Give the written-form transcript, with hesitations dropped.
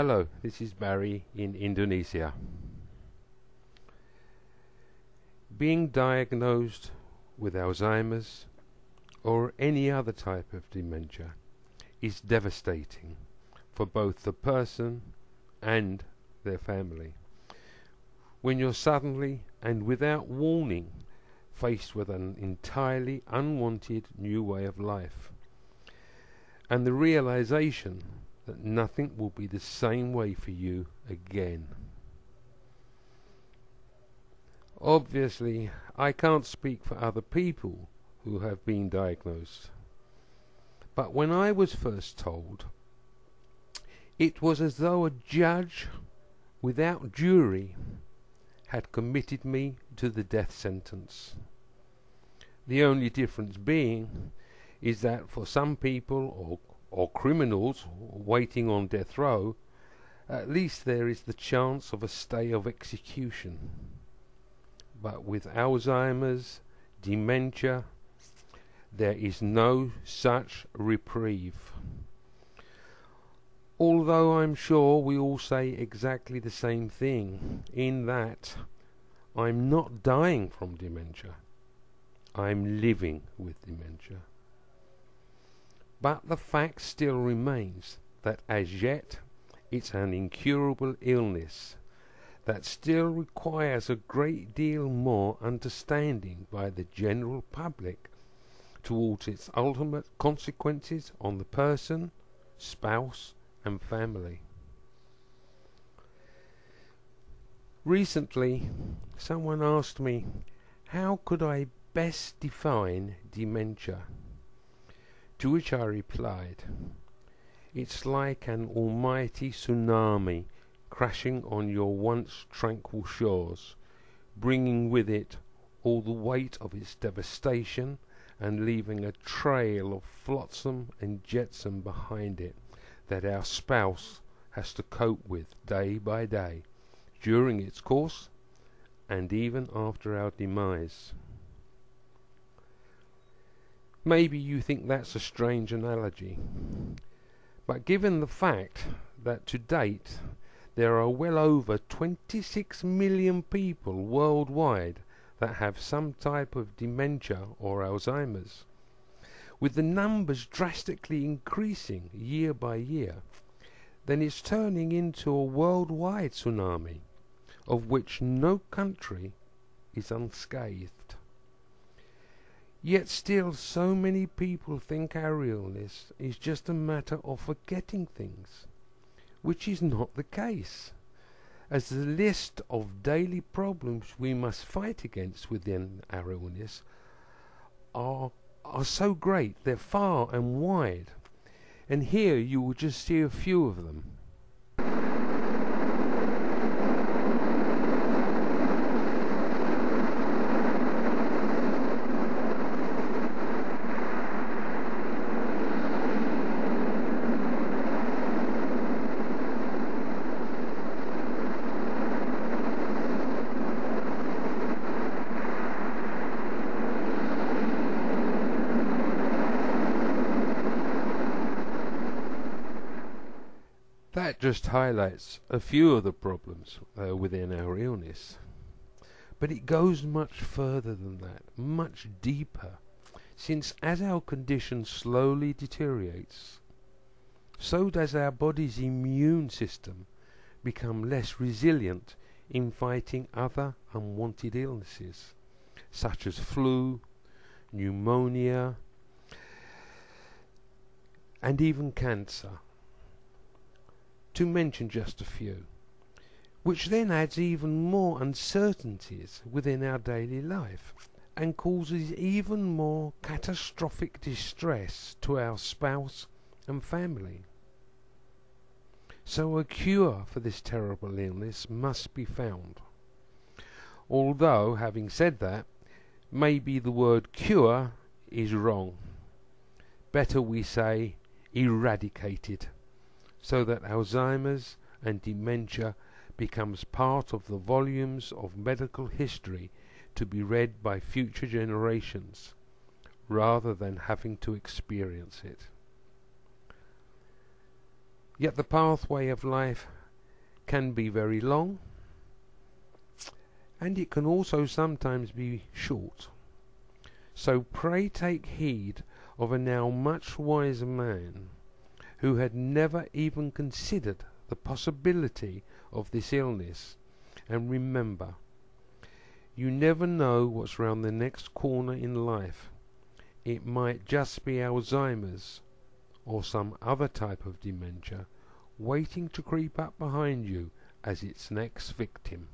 Hello, this is Barry in Indonesia. Being diagnosed with Alzheimer's or any other type of dementia is devastating for both the person and their family. When you're suddenly and without warning faced with an entirely unwanted new way of life, and the realization that nothing will be the same way for you again. Obviously, I can't speak for other people who have been diagnosed, but when I was first told, it was as though a judge without jury had committed me to the death sentence. The only difference being is that for some people or criminals waiting on death row, at least there is the chance of a stay of execution. But with Alzheimer's, dementia, there is no such reprieve. Although I'm sure we all say exactly the same thing, in that I'm not dying from dementia, I'm living with dementia. But the fact still remains that as yet it's an incurable illness that still requires a great deal more understanding by the general public towards its ultimate consequences on the person, spouse and family. Recently, someone asked me, how could I best define dementia? To which I replied, it's like an almighty tsunami crashing on your once tranquil shores, bringing with it all the weight of its devastation and leaving a trail of flotsam and jetsam behind it that our spouse has to cope with day by day, during its course and even after our demise. Maybe you think that's a strange analogy, but given the fact that to date there are well over 26 million people worldwide that have some type of dementia or Alzheimer's, with the numbers drastically increasing year by year, then it's turning into a worldwide tsunami of which no country is unscathed. Yet still so many people think our illness is just a matter of forgetting things, which is not the case, as the list of daily problems we must fight against within our illness are so great, they're far and wide, and here you will just see a few of them. That just highlights a few of the problems within our illness. But it goes much further than that, much deeper, since as our condition slowly deteriorates, so does our body's immune system become less resilient in fighting other unwanted illnesses, such as flu, pneumonia, and even cancer, to mention just a few, which then adds even more uncertainties within our daily life and causes even more catastrophic distress to our spouse and family. So a cure for this terrible illness must be found. Although, having said that, maybe the word cure is wrong. Better we say eradicated, so that Alzheimer's and dementia becomes part of the volumes of medical history to be read by future generations, rather than having to experience it. Yet the pathway of life can be very long, and it can also sometimes be short. So pray take heed of a now much wiser man, who had never even considered the possibility of this illness. And remember, you never know what's round the next corner in life. It might just be Alzheimer's or some other type of dementia waiting to creep up behind you as its next victim.